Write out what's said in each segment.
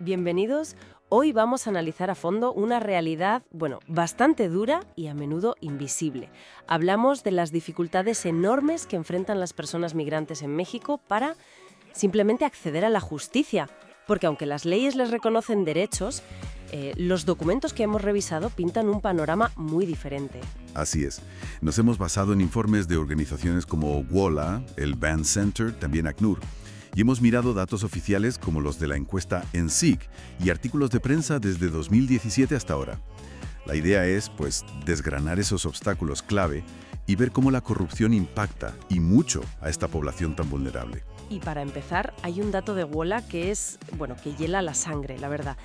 Bienvenidos. Hoy vamos a analizar a fondo una realidad, bastante dura y a menudo invisible. Hablamos de las dificultades enormes que enfrentan las personas migrantes en México para simplemente acceder a la justicia. Porque aunque las leyes les reconocen derechos, los documentos que hemos revisado pintan un panorama muy diferente. Así es. Nos hemos basado en informes de organizaciones como WOLA, el Band Center, también ACNUR, y hemos mirado datos oficiales como los de la encuesta ENSIC y artículos de prensa desde 2017 hasta ahora. La idea es, desgranar esos obstáculos clave y ver cómo la corrupción impacta, y mucho, a esta población tan vulnerable. Y para empezar, hay un dato de WOLA que es, que hiela la sangre, la verdad.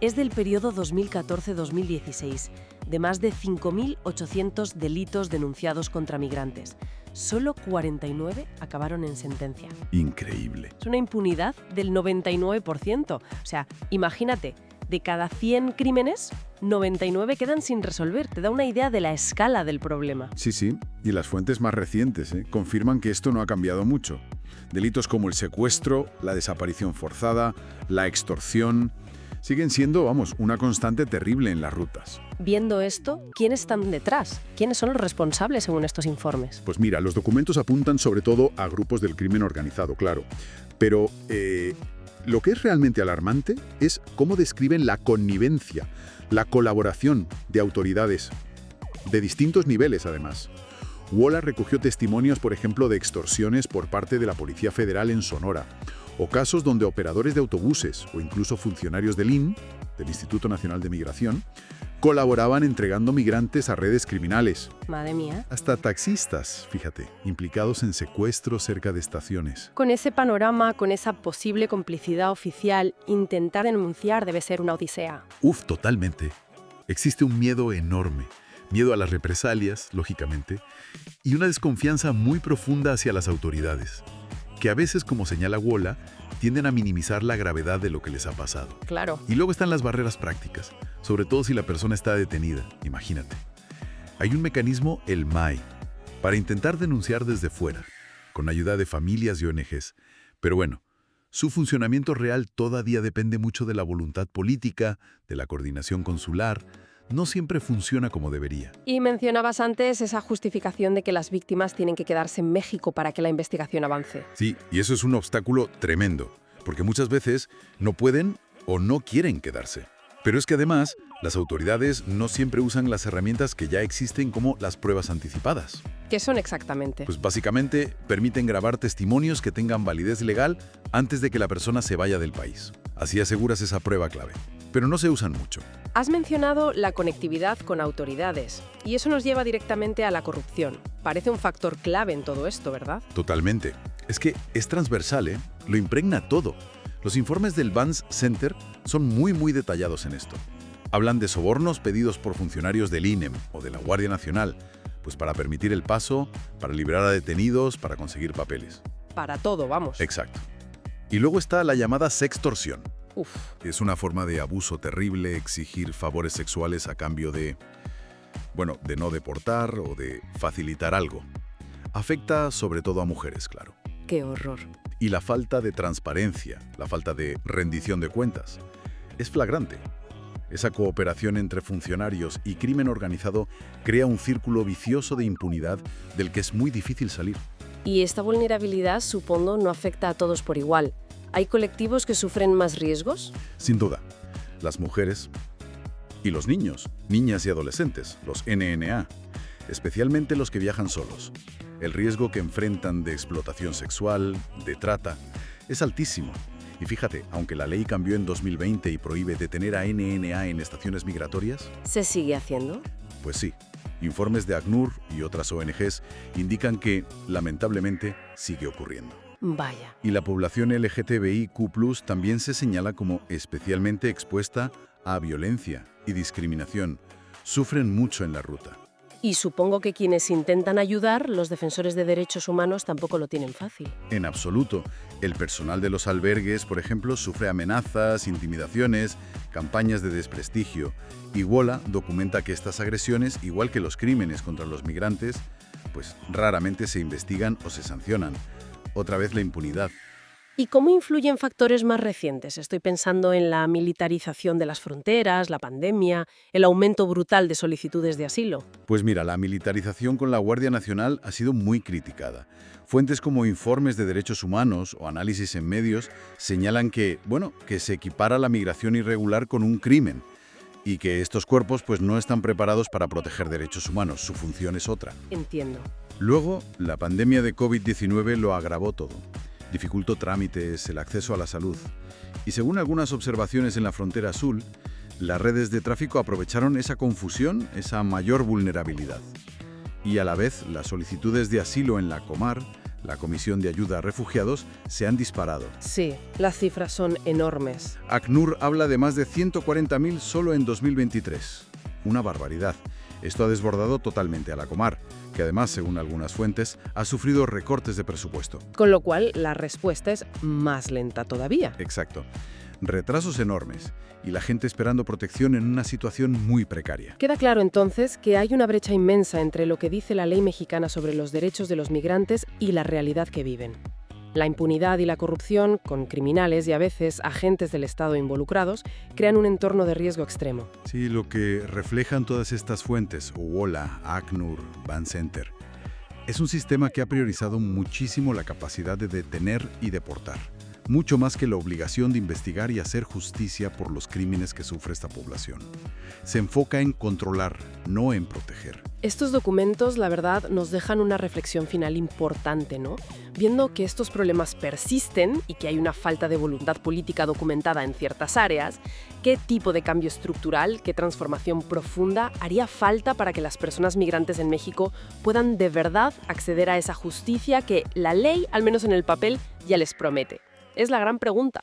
Es del periodo 2014-2016, de más de 5.800 delitos denunciados contra migrantes. Solo 49 acabaron en sentencia. Increíble. Es una impunidad del 99%. O sea, imagínate, de cada 100 crímenes, 99 quedan sin resolver. Te da una idea de la escala del problema. Sí, y las fuentes más recientes confirman que esto no ha cambiado mucho. Delitos como el secuestro, la desaparición forzada, la extorsión, siguen siendo, una constante terrible en las rutas. Viendo esto, ¿quiénes están detrás? ¿Quiénes son los responsables según estos informes? Pues mira, los documentos apuntan sobre todo a grupos del crimen organizado, claro. Pero lo que es realmente alarmante es cómo describen la connivencia, la colaboración de autoridades, de distintos niveles además. WOLA recogió testimonios, por ejemplo, de extorsiones por parte de la Policía Federal en Sonora, o casos donde operadores de autobuses o incluso funcionarios del IN, del Instituto Nacional de Migración, colaboraban entregando migrantes a redes criminales. Madre mía. Hasta taxistas, fíjate, implicados en secuestros cerca de estaciones. Con ese panorama, con esa posible complicidad oficial, intentar denunciar debe ser una odisea. Totalmente. Existe un miedo enorme. Miedo a las represalias, lógicamente, y una desconfianza muy profunda hacia las autoridades, que a veces, como señala WOLA, tienden a minimizar la gravedad de lo que les ha pasado. Claro. Y luego están las barreras prácticas, sobre todo si la persona está detenida, imagínate. Hay un mecanismo, el MAI, para intentar denunciar desde fuera, con ayuda de familias y ONGs. Pero su funcionamiento real todavía depende mucho de la voluntad política, de la coordinación consular. No siempre funciona como debería. Y mencionabas antes esa justificación de que las víctimas tienen que quedarse en México para que la investigación avance. Sí, y eso es un obstáculo tremendo, porque muchas veces no pueden o no quieren quedarse. Pero es que además, las autoridades no siempre usan las herramientas que ya existen como las pruebas anticipadas. ¿Qué son exactamente? Pues básicamente permiten grabar testimonios que tengan validez legal antes de que la persona se vaya del país. Así aseguras esa prueba clave. Pero no se usan mucho. Has mencionado la conectividad con autoridades, y eso nos lleva directamente a la corrupción. Parece un factor clave en todo esto, ¿verdad? Totalmente. Es que es transversal, Lo impregna todo. Los informes del Band Center son muy detallados en esto. Hablan de sobornos pedidos por funcionarios del INEM o de la Guardia Nacional, pues para permitir el paso, para liberar a detenidos, para conseguir papeles. Para todo, vamos. Exacto. Y luego está la llamada sextorsión. Es una forma de abuso terrible, exigir favores sexuales a cambio de no deportar o de facilitar algo. Afecta sobre todo a mujeres, claro. ¡Qué horror! Y la falta de transparencia, la falta de rendición de cuentas, es flagrante. Esa cooperación entre funcionarios y crimen organizado crea un círculo vicioso de impunidad del que es muy difícil salir. Y esta vulnerabilidad, supongo, no afecta a todos por igual. ¿Hay colectivos que sufren más riesgos? Sin duda, las mujeres y los niños, niñas y adolescentes, los NNA, especialmente los que viajan solos. El riesgo que enfrentan de explotación sexual, de trata, es altísimo. Y fíjate, aunque la ley cambió en 2020 y prohíbe detener a NNA en estaciones migratorias... ¿Se sigue haciendo? Pues sí. Informes de ACNUR y otras ONGs indican que, lamentablemente, sigue ocurriendo. Vaya. Y la población LGTBIQ+ también se señala como especialmente expuesta a violencia y discriminación. Sufren mucho en la ruta. Y supongo que quienes intentan ayudar, los defensores de derechos humanos, tampoco lo tienen fácil. En absoluto. El personal de los albergues, por ejemplo, sufre amenazas, intimidaciones, campañas de desprestigio. Y WOLA documenta que estas agresiones, igual que los crímenes contra los migrantes, raramente se investigan o se sancionan. Otra vez la impunidad. ¿Y cómo influyen factores más recientes? Estoy pensando en la militarización de las fronteras, la pandemia, el aumento brutal de solicitudes de asilo. Pues mira, la militarización con la Guardia Nacional ha sido muy criticada. Fuentes como informes de derechos humanos o análisis en medios señalan que, que se equipara la migración irregular con un crimen y que estos cuerpos pues no están preparados para proteger derechos humanos, su función es otra. Entiendo. Luego, la pandemia de COVID-19 lo agravó todo. Dificultó trámites, el acceso a la salud. Y según algunas observaciones en la frontera azul, las redes de tráfico aprovecharon esa confusión, esa mayor vulnerabilidad. Y a la vez, las solicitudes de asilo en la Comar, la Comisión de Ayuda a Refugiados, se han disparado. Sí, las cifras son enormes. ACNUR habla de más de 140.000 solo en 2023. Una barbaridad. Esto ha desbordado totalmente a la Comar, que además, según algunas fuentes, ha sufrido recortes de presupuesto. Con lo cual, la respuesta es más lenta todavía. Exacto. Retrasos enormes y la gente esperando protección en una situación muy precaria. Queda claro entonces que hay una brecha inmensa entre lo que dice la ley mexicana sobre los derechos de los migrantes y la realidad que viven. La impunidad y la corrupción, con criminales y a veces agentes del Estado involucrados, crean un entorno de riesgo extremo. Sí, lo que reflejan todas estas fuentes, WOLA, ACNUR, Bancenter, es un sistema que ha priorizado muchísimo la capacidad de detener y deportar, mucho más que la obligación de investigar y hacer justicia por los crímenes que sufre esta población. Se enfoca en controlar, no en proteger. Estos documentos, la verdad, nos dejan una reflexión final importante, ¿no? Viendo que estos problemas persisten y que hay una falta de voluntad política documentada en ciertas áreas, ¿qué tipo de cambio estructural, qué transformación profunda haría falta para que las personas migrantes en México puedan de verdad acceder a esa justicia que la ley, al menos en el papel, ya les promete? Es la gran pregunta.